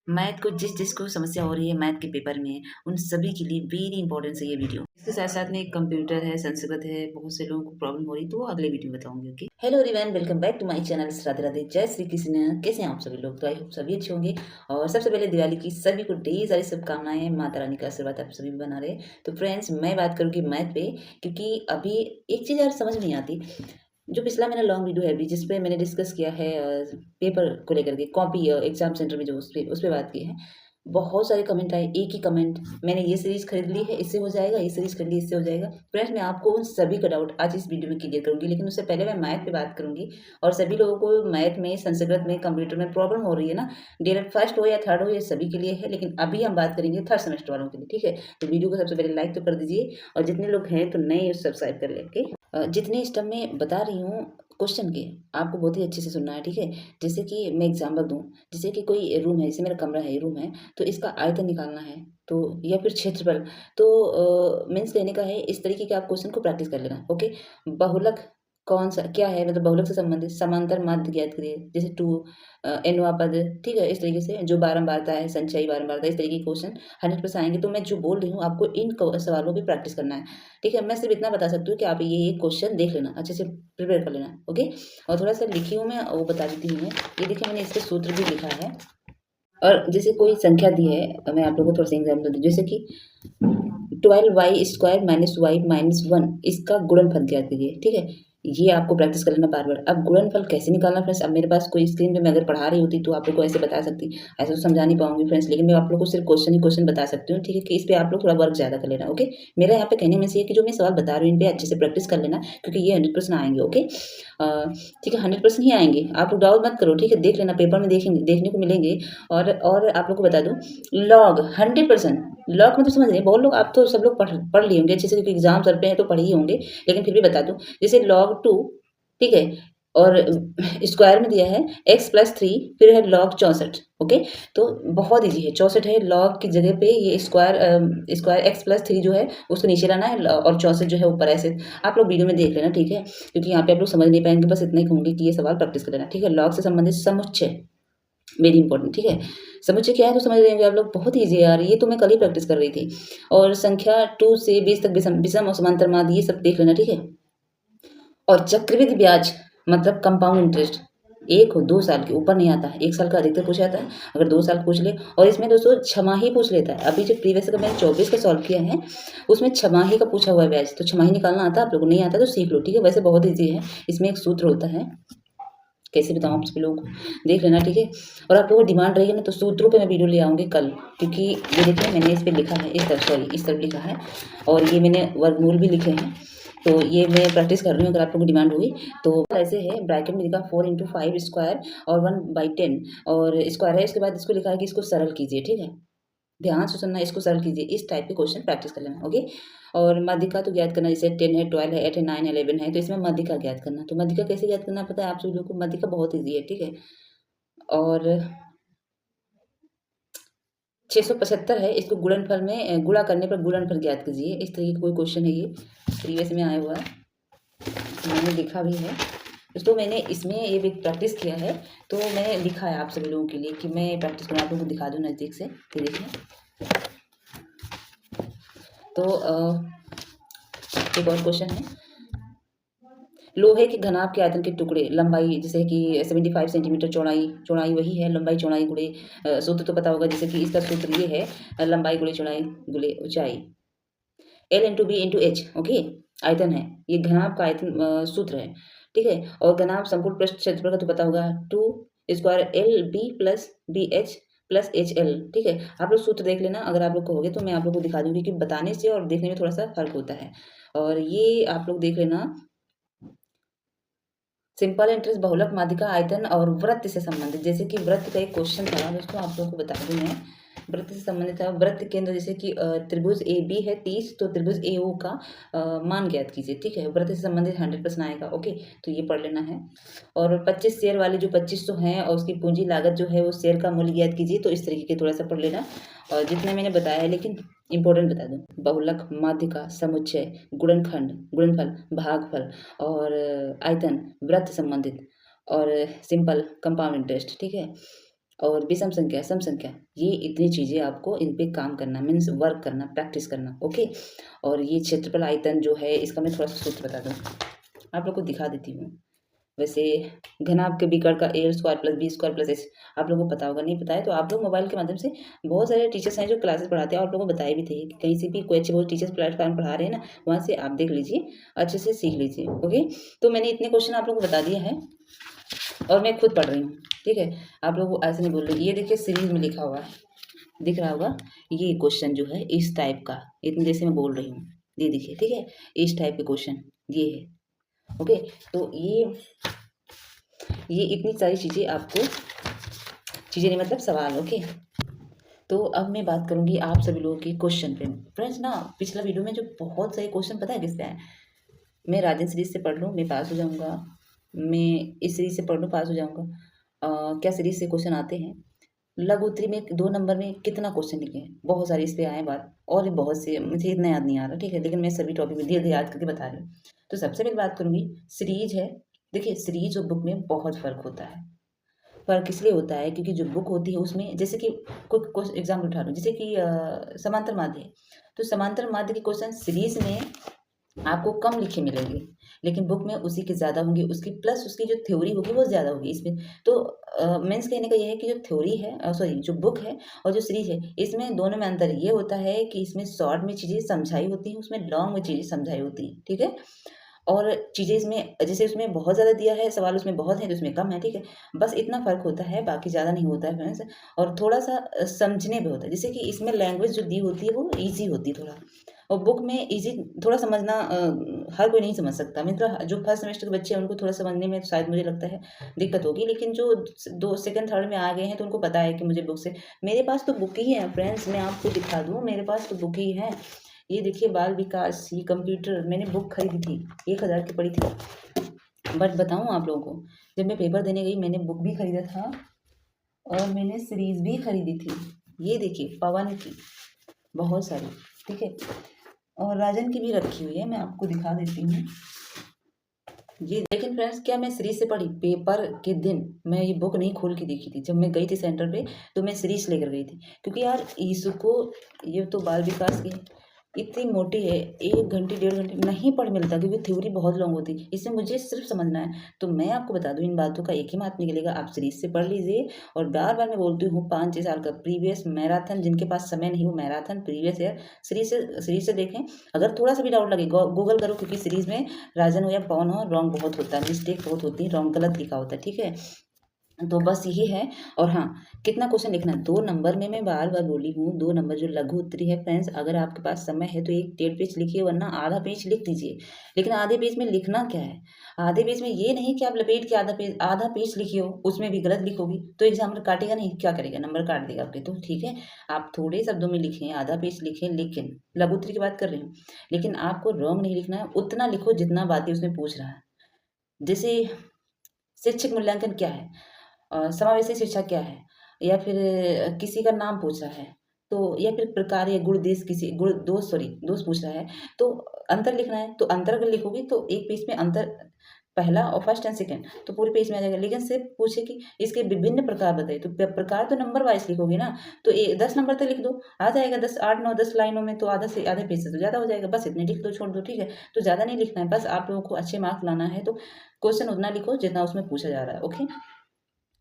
Math को जिसको समस्या हो रही है मैथ के पेपर में, उन सभी के लिए वेरी इंपॉर्टेंट है ये वीडियो। इसके साथ-साथ में कंप्यूटर है, संस्कृत है, बहुत से लोगों को प्रॉब्लम हो रही है, तो वो अगले वीडियो में बताऊँगी, okay. Hello everyone, welcome back to my channel. Radhe Radhe, जय श्री कृष्ण। कैसे हैं आप सभी लोग? तो आई होप सभी अच्छे होंगे। और सबसे पहले दिवाली की सभी को ढेर सारी शुभकामनाएँ। माता रानी का आशीर्वाद आप सभी पे बना रहे। तो फ्रेंड्स, मैं बात करूँगी मैथ पे, क्योंकि अभी एक चीज़ यार समझ नहीं आती। जो पिछला मेरा लॉन्ग वीडियो है अभी, जिस पे मैंने डिस्कस किया है पेपर को लेकर के, कॉपी एग्जाम सेंटर में जो उस पे बात की है। बहुत सारे कमेंट आए, एक ही कमेंट, मैंने ये सीरीज खरीद ली है, इससे हो जाएगा, ये सीरीज खरीद ली, इससे हो जाएगा। फ्रेंड्स, मैं आपको उन सभी का डाउट आज इस वीडियो में क्लियर करूंगी, लेकिन उससे पहले मैं मैथ पे बात करूंगी। और सभी लोगों को मैथ में, संस्कृत में, कंप्यूटर में प्रॉब्लम हो रही है ना, डीएलएड फर्स्ट हो या थर्ड हो, ये सभी के लिए है, लेकिन अभी हम बात करेंगे थर्ड सेमेस्टर वालों के लिए, ठीक है। तो वीडियो को सबसे पहले लाइक तो कर दीजिए, और जितने लोग हैं तो नए सब्सक्राइब कर ले, ओके। जितने स्टेप में बता रही हूँ क्वेश्चन के, आपको बहुत ही अच्छे से सुनना है, ठीक है। जैसे कि मैं एग्जाम्पल दूँ, जैसे कि कोई रूम है, जैसे मेरा कमरा है, ये रूम है, तो इसका आयतन निकालना है, तो या फिर क्षेत्रफल। तो मीन्स कहने का है, इस तरीके के आप क्वेश्चन को प्रैक्टिस कर लेना, ओके। बहुलक कौन सा क्या है, मतलब बहुलक से संबंधित समांतर माध्य ज्ञात करिए, जैसे टू एनवा पद, ठीक है। इस तरीके से जो बारंबारता है, संचयी बारंबारता, इस तरीके के क्वेश्चन 100% आएंगे। तो मैं जो बोल रही हूँ आपको इन सवालों पे प्रैक्टिस करना है, ठीक है। मैं सिर्फ इतना बता सकती हूँ कि आप ये क्वेश्चन देख लेना, अच्छे से प्रिपेयर कर लेना, ओके। और थोड़ा सा लिखी हूँ मैं, वो बता देती हूँ मैं। ये देखिए, मैंने इसके सूत्र भी लिखा है। और जैसे कोई संख्या दी है, तो मैं आप लोगों को थोड़ा सा एग्जाम्पल दूँ, जैसे कि 12y² माइनस वाई माइनस 1, इसका गुणनफल ज्ञात कीजिए, ठीक है। ये आपको प्रैक्टिस कर लेना बार बार। अब गुणनफल कैसे निकालना फ्रेंड्स, अब मेरे पास कोई स्क्रीन पे मैं अगर पढ़ा रही होती तो आप लोग को ऐसे बता सकती, ऐसे तो समझा नहीं पाऊंगी फ्रेंड्स, लेकिन मैं आप लोग को सिर्फ क्वेश्चन ही क्वेश्चन बता सकती हूँ, ठीक है। कि इस पे आप लोग थोड़ा वर्क ज्यादा कर लेना, ओके। मेरा यहाँ पे कहने में से ये कि जो मैं सवाल बता रही हूँ, इन पे अच्छे से प्रैक्टिस कर लेना, क्योंकि ये 100% आएंगे, ओके। ठीक है, 100% ही आएंगे, आप लोग डाउट मत करो, ठीक है। देख लेना, पेपर में देखेंगे, देखने को मिलेंगे। और आप लोग को बता दूं, लॉग 100%, लॉग मतलब समझ रहे हैं बहुत लोग, आप तो सब लोग पढ़ लिए होंगे अच्छे से, क्योंकि एग्जाम सर पे हैं तो पढ़ ही होंगे, लेकिन फिर भी बता दूं, जैसे log 2, ठीक है। और स्क्वायर में दिया है x+3, फिर है log 64, ओके। तो बहुत इजी है, 64 है, लॉग की जगह पे ये स्क्वायर x+3 जो है उसको नीचे लाना है, और 64 जो है ऊपर, ऐसे आप लोग वीडियो में देख लेना, ठीक है। क्योंकि यहाँ पे आप लोग समझ नहीं पाएंगे, बस इतना ही कहूंगी कि ये सवाल प्रैक्टिस कर लेना, ठीक है। लॉग से संबंधित समुच्चय, वेरी इंपॉर्टेंट, ठीक है। समुच्चय क्या है तो समझ रहे होंगे आप लोग, बहुत ईजी है यार, ये तो मैं कल ही प्रैक्टिस कर रही थी। और संख्या 2 से 20 तक विषम और समांतर माध्य, ये सब देख लेना, ठीक है। और चक्रवृद्धि ब्याज मतलब कंपाउंड इंटरेस्ट, 1 हो 2 साल के ऊपर नहीं आता है, 1 साल का अधिकतर पूछा जाता है, अगर 2 साल पूछ ले। और इसमें दोस्तों छमाही पूछ लेता है। अभी जो प्रीवियस का मैंने 24 का सॉल्व किया है, उसमें छमाही का पूछा हुआ है ब्याज, तो छमाही निकालना आता है, आप लोगों को नहीं आता तो सीख लो, ठीक है। वैसे बहुत ईजी है, इसमें एक सूत्र होता है, कैसे बताऊँ आप सभी लोगों को, देख लेना, ठीक है। और आप लोगों को डिमांड रहेगी ना, तो सूत्रों पे मैं वीडियो ले आऊँगी कल, क्योंकि ये देखिए मैंने इस पे लिखा है, इस तरफ लिखा है, और ये मैंने वर्गमूल भी लिखे हैं, तो ये मैं प्रैक्टिस कर रही हूँ, अगर आप लोगों की डिमांड होगी तो। ऐसे है, ब्रैकेट में लिखा 4 × 5 स्क्वायर और 1/10 और स्क्वायर है, इसके बाद इसको लिखा है कि इसको सरल कीजिए, ठीक है। ध्यान से सुनना, इसको सरल कीजिए, इस टाइप के क्वेश्चन प्रैक्टिस कर लेना, ओके। और माध्यिका तो ज्ञात करना, जैसे 10 है, 12 है, 8 है, 9 है, 11 है, तो इसमें माध्यिका ज्ञात करना। तो माध्यिका कैसे ज्ञात करना पता है आप सभी लोगों को, माध्यिका बहुत ईजी है, ठीक है। और 675 है, इसको गुणनफल में गुणा करने पर गुणनफल ज्ञात कीजिए, इस तरीके का कोई क्वेश्चन है, ये प्रीवियस में आया हुआ है, मैंने लिखा भी है। दोस्तों मैंने इसमें ये भी प्रैक्टिस किया है, तो मैंने लिखा है आप सभी लोगों के लिए कि मैं प्रैक्टिस करूँ, आप लोगों को दिखा दूँ नज़दीक से, तो देखिए। तो एक और क्वेश्चन है, लोहे के घनाभ के आयतन के टुकड़े, लंबाई जैसे कि 75 सेंटीमीटर, चौड़ाई वही है, लंबाई चौड़ाई गुणे सूत्र तो पता होगा, जैसे कि इसका सूत्र ये है, लंबाई गुणे चौड़ाई गुणे ऊंचाई, L × B × H, ओके। आयतन है, ये घनाभ का आयतन सूत्र है, ठीक है। और घनाभ संपूर्ण पृष्ठ क्षेत्रफल का तो पता होगा, 2 स्क्वायर LB + BH + HL, ठीक है। आप लोग सूत्र देख लेना, अगर आप लोग कहोगे तो मैं आप लोग को दिखा दूंगी कि बताने से और देखने में थोड़ा सा फर्क होता है। और ये आप लोग देख लेना, सिंपल इंटरेस्ट, बहुलक, माध्यिका, आयतन और वृत्त से संबंधित, जैसे कि वृत्त का एक क्वेश्चन था दोस्तों, आप लोगों को बता दूं मैं, वृत्त से संबंधित था। वृत्त केंद्र, जैसे कि त्रिभुज AB है 30, तो त्रिभुज AO का मान ज्ञात कीजिए, ठीक है। वृत्त से संबंधित 100% आएगा, ओके। तो ये पढ़ लेना है। और 25 शेयर वाले जो 2500 हैं, और उसकी पूंजी लागत जो है वो शेयर का मूल्य ज्ञात कीजिए, तो इस तरीके के थोड़ा सा पढ़ लेना। और जितना मैंने बताया है, लेकिन इंपॉर्टेंट बता दूं, बहुलक, माध्यिका, समुच्चय, गुणनफल, भागफल, और आयतन, वृत्त संबंधित, और सिंपल, कंपाउंड इंटरेस्ट, ठीक है। और विषम संख्या, सम संख्या, ये इतनी चीज़ें आपको इन पे काम करना मीन्स वर्क करना, प्रैक्टिस करना, ओके। और ये क्षेत्रफल आयतन जो है इसका मैं थोड़ा सा सूत्र बता दूँ, आप लोग को दिखा देती हूँ। वैसे घनाभ के विकर्ण का A square plus B square plus H आप लोगों को पता होगा, नहीं पता है तो आप लोग मोबाइल के माध्यम से बहुत सारे टीचर्स हैं जो क्लासेस पढ़ाते हैं और आप लोगों को बताए भी थे कि कहीं से भी कोई अच्छे बहुत टीचर्स प्लेटफॉर्म पढ़ा रहे हैं ना, वहाँ से आप देख लीजिए, अच्छे से सीख लीजिए, ओके। तो मैंने इतने क्वेश्चन आप लोगों को बता दिया है और मैं खुद पढ़ रही हूँ, ठीक है। आप लोग को ऐसे नहीं बोल रही, ये देखिए सीरीज में लिखा हुआ है, दिख रहा होगा, ये क्वेश्चन जो है इस टाइप का, इतने जैसे मैं बोल रही हूँ, ये देखिए, ठीक है, इस टाइप के क्वेश्चन ये है, ओके। तो ये इतनी सारी चीज़ें आपको, चीज़ें नहीं मतलब सवाल, ओके। तो अब मैं बात करूँगी आप सभी लोगों के क्वेश्चन पे। फ्रेंड्स ना पिछला वीडियो में जो बहुत सारे क्वेश्चन पता है किस पे आए, मैं राजन सीरीज से पढ़ लूँ मैं पास हो जाऊँगा, मैं इस सीरीज से पढ़ लूँ पास हो जाऊँगा, क्या सीरीज से क्वेश्चन आते हैं, लघु उत्तरी में 2 नंबर में कितना क्वेश्चन लिखे हैं, बहुत सारे इस पे आए बात, और भी बहुत से मुझे इतना याद नहीं आ रहा, ठीक है, लेकिन मैं सभी टॉपिक में धीरे धीरे याद करके बता रही हूँ। तो सबसे पहले बात करूँगी सीरीज है। देखिए सीरीज और बुक में बहुत फ़र्क होता है। फ़र्क इसलिए होता है क्योंकि जो बुक होती है उसमें जैसे कि कुछ एग्जाम्पल उठा लो, जैसे कि समांतर माध्य है, तो समांतर माध्य के क्वेश्चन सीरीज में आपको कम लिखे मिलेंगे, लेकिन बुक में उसी के ज़्यादा होंगे, उसकी प्लस उसकी जो थ्योरी होगी वो ज़्यादा होगी इसमें। तो मीन्स कहने का ये है कि जो थ्योरी है सॉरी जो बुक है और जो सीरीज है इसमें दोनों में अंतर ये होता है कि इसमें शॉर्ट में चीज़ें समझाई होती हैं, उसमें लॉन्ग में चीज़ें समझाई होती हैं, ठीक है। और चीज़ें इसमें जैसे उसमें बहुत ज़्यादा दिया है, सवाल उसमें बहुत है तो उसमें कम है, ठीक है। बस इतना फ़र्क होता है, बाकी ज़्यादा नहीं होता है फ्रेंड्स। और थोड़ा-सा समझने पे होता है, जैसे कि इसमें लैंग्वेज जो दी होती है वो ईज़ी होती है थोड़ा, और बुक में ईज़ी थोड़ा समझना हर कोई नहीं समझ सकता। मतलब जो फर्स्ट सेमेस्टर के बच्चे हैं उनको थोड़ा समझने में शायद मुझे लगता है दिक्कत होगी, लेकिन जो 2 सेकंड थर्ड में आ गए हैं तो उनको पता है कि मुझे बुक से, मेरे पास तो बुक ही है फ्रेंड्स, मैं आपको दिखा दूँ, मेरे पास तो बुक ही है। ये देखिए बाल विकास, ये कंप्यूटर मैंने बुक खरीदी थी, 1000 की पड़ी थी। बट बताऊँ आप लोगों को, जब मैं पेपर देने गई मैंने बुक भी खरीदा था और मैंने सीरीज़ भी खरीदी थी। ये देखिए पवन की, बहुत सारी, ठीक है, और राजन की भी रखी हुई है, मैं आपको दिखा देती हूँ। ये लेकिन फ्रेंड्स क्या मैं सीरीज़ से पढ़ी? पेपर के दिन मैं ये बुक नहीं खोल के देखी थी। जब मैं गई थी सेंटर पे तो मैं सीरीज़ लेकर गई थी। क्योंकि यार इसको, ये तो बाल विकास की इतनी मोटी है, 1 घंटे 1.5 घंटे नहीं पढ़ मिलता क्योंकि थ्योरी बहुत लॉन्ग होती है। इसे मुझे सिर्फ़ समझना है। तो मैं आपको बता दूँ इन बातों का एक ही महत्व निकलेगा, आप सीरीज़ से पढ़ लीजिए। और बार-बार मैं बोलती हूँ 5-6 साल का प्रीवियस मैराथन, जिनके पास समय नहीं वो मैराथन प्रीवियस ईयर सीरीज़ से देखें। अगर थोड़ा-सा भी डाउट लगे गूगल करो, क्योंकि सीरीज़ में राजन हो या पवन हो रॉन्ग बहुत होता है, मिस्टेक बहुत होती है, रॉन्ग गलत लिखा होता है, ठीक है? तो बस यही है। और हाँ, कितना क्वेश्चन लिखना है 2 नंबर में, मैं बार-बार बोली हूँ 2 नंबर जो लघु उत्तरी है फ्रेंड्स, अगर आपके पास समय है तो 1 डेढ़ पेज लिखिए वरना आधा पेज लिख दीजिए। लेकिन आधे पेज में लिखना क्या है? आधे पेज में ये नहीं कि आप लपेट के आधा पेज लिखे हो, उसमें भी गलत लिखोगी तो एग्ज़ामिनर काटेगा नहीं, क्या करेगा? नंबर काट देगा आपके। तो ठीक है, आप थोड़े शब्दों में लिखें, आधा पेज लिखें, लेकिन लघु उत्तरी की बात कर रही हूँ। लेकिन आपको रॉन्ग नहीं लिखना है, उतना लिखो जितना बातें उसमें पूछ रहा है। जैसे शिक्षक मूल्यांकन क्या है? समावेशी शिक्षा क्या है? या फिर किसी का नाम पूछ रहा है, तो या फिर प्रकार या गुण देश किसी गुण दोष सॉरी दोष पूछ रहा है, तो अंतर लिखना है, तो अंतर अगर लिखोगी तो एक पेज में अंतर, पहला और फर्स्ट एंड सेकंड तो पूरे पेज में आ जाएगा। लेकिन सिर्फ पूछे कि इसके विभिन्न प्रकार बताइए, तो प्रकार तो नंबर वाइज़ लिखोगे ना, तो 10 नंबर तक लिख दो, आ जाएगा 10 8 9 10 लाइनों में, तो आधा से आधे पेज से तो ज़्यादा हो जाएगा, बस इतने लिख दो, छोड़ दो, ठीक है। तो ज़्यादा नहीं लिखना है, बस आप लोगों को अच्छे मार्क्स लाना है तो क्वेश्चन उतना लिखो जितना उसमें पूछा जा रहा है, ओके।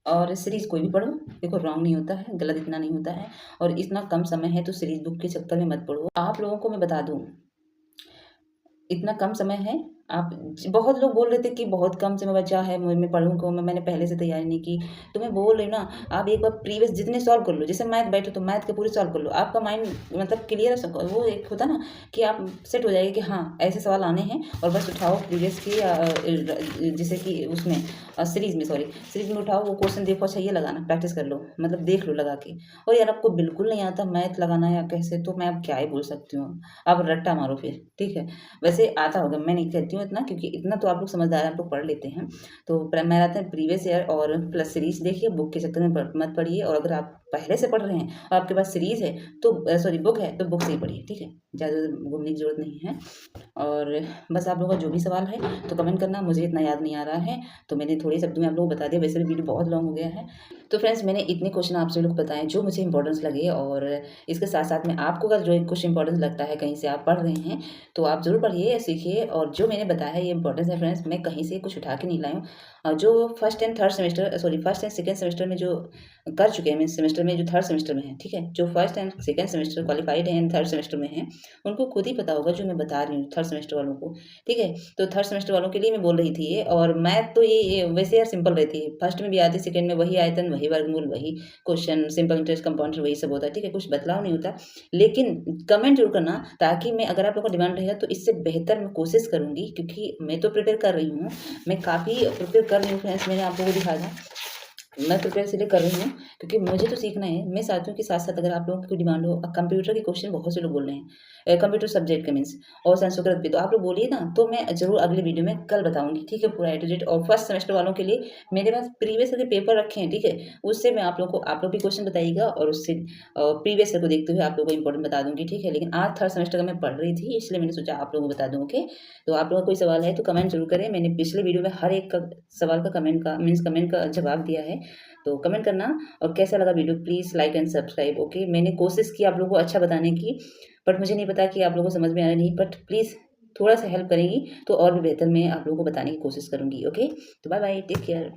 और सीरीज़ कोई भी पढ़ो, देखो रॉन्ग नहीं होता है, गलत इतना नहीं होता है, और इतना कम समय है तो सीरीज़ बुक के चक्कर में मत पड़ो। आप लोगों को मैं बता दूँ, इतना कम समय है, आप बहुत लोग बोल रहे थे कि बहुत कम समय बचा है, मैं पढ़ूँ, मैंने पहले से तैयारी नहीं की। तो मैं बोल रही हूँ ना, आप एक बार प्रीवियस जितने सॉल्व कर लो, जैसे मैथ बैठे तो मैथ के पूरे सॉल्व कर लो, आपका माइंड मतलब क्लियर है सब, वो एक होता है ना कि आप सेट हो जाएगा कि हाँ, ऐसे सवाल आने हैं, और बस उठाओ प्रीवियस के जैसे कि उसमें सीरीज़ में उठाओ वो क्वेश्चन, देखो अच्छा ये लगाना, प्रैक्टिस कर लो, मतलब देख लो लगा के। और यार आपको बिल्कुल नहीं आता मैथ लगाना या कैसे, तो मैं अब क्या ही बोल सकती हूँ, आप रट्टा मारो फिर, ठीक है। वैसे आता होगा, मैं नहीं कहती हूँ इतना, क्योंकि इतना तो आप लोग समझदार हैं, आप लोग पढ़ लेते हैं। तो मैराथन प्रीवियस ईयर और प्लस सीरीज देखिए, बुक के चक्कर में मत पड़िए। और अगर आप पहले से पढ़ रहे हैं और आपके पास सीरीज़ है तो सॉरी बुक है तो बुक से ही पढ़िए, ठीक है? ज़्यादा घूमने की ज़रूरत नहीं है। और बस आप लोगों का जो भी सवाल है तो कमेंट करना, मुझे इतना याद नहीं आ रहा है, तो मैंने थोड़े शब्दों में आप लोगों को बता दिया, वैसे भी वीडियो बहुत लॉन्ग हो गया है। तो फ्रेंड्स मैंने इतने क्वेश्चन आप सभी लोग को बताएँ जो मुझे इम्पोर्टेंस लगे और इसके साथ-साथ में आपको अगर जो कुछ इम्पोर्टेंस लगता है कहीं से आप पढ़ रहे हैं, तो आप ज़रूर पढ़िए, सीखिए और जो मैंने बताया है ये इम्पोर्टेंस है फ्रेंड्स, मैं कहीं से कुछ उठा के नहीं लाई हूँ। जो फर्स्ट एंड सेकंड सेमेस्टर में जो कर चुके हैं मीन्स सेमेस्टर में जो थर्ड सेमेस्टर में हैं, ठीक है? जो first and second semester qualified हैं एंड थर्ड सेमेस्टर में हैं, उनको खुद ही पता होगा जो मैं बता रही हूँ थर्ड सेमेस्टर वालों को, ठीक है? तो थर्ड सेमेस्टर वालों के लिए मैं बोल रही थी ये और मैथ तो ये वैसे यार सिंपल रहती है। फर्स्ट में भी आती है, सेकंड में वही आयतन, वही वर्गमूल, वही क्वेश्चन, सिंपल इंटरेस्ट कंपाउंड वही सब होता है, ठीक है? कुछ बदलाव नहीं होता। लेकिन कमेंट ज़रूर करना ताकि मैं अगर आप लोगों का डिमांड रहेगा तो इससे बेहतर मैं कोशिश करूँगी क्योंकि मैं तो प्रिपेयर कर रही हूँ। मैं काफ़ी प्रिपेयर कर रही हूँ फ्रेंड्स, मैंने आप लोगों को दिखाया था। मैं प्रिपेयर इसलिए कर रही हूँ क्योंकि मुझे तो सीखना है। मैं चाहती हूँ कि साथ-साथ अगर आप लोगों की कोई डिमांड हो कंप्यूटर के क्वेश्चन बहुत से लोग बोल रहे हैं। कंप्यूटर सब्जेक्ट के मीन्स और संस्कृत भी, तो आप लोग बोलिए ना, तो मैं ज़रूर अगली वीडियो में कल बताऊँगी, ठीक है? पूरा ए टू जेड और फर्स्ट सेमेस्टर वालों के लिए मेरे पास प्रीवियस ईयर के पेपर रखे हैं, ठीक है? उससे मैं आप लोग भी क्वेश्चन बताइएगा और उससे प्रीवियस ईयर को देखते हुए आप लोगों को इम्पोर्टेंट बता दूँगी, ठीक है? लेकिन आज थर्ड सेमेस्टर का मैं पढ़ रही थी इसलिए मैंने सोचा आप लोगों को बता दूँ, ओके? तो आप लोगों का कोई सवाल है तो कमेंट ज़रूर करें। मैंने पिछले वीडियो में हर एक का सवाल का कमेंट का जवाब दिया है। तो कमेंट करना और कैसा लगा video please like and subscribe, okay? मैंने कोशिश की आप लोगों को अच्छा बताने की, बट मुझे नहीं पता कि आप लोगों को समझ में आया नहीं, बट प्लीज़ थोड़ा-सा हेल्प करेंगी तो और भी बेहतर मैं आप लोगों को बताने की कोशिश करूँगी, ओके? तो बाय बाय, टेक केयर।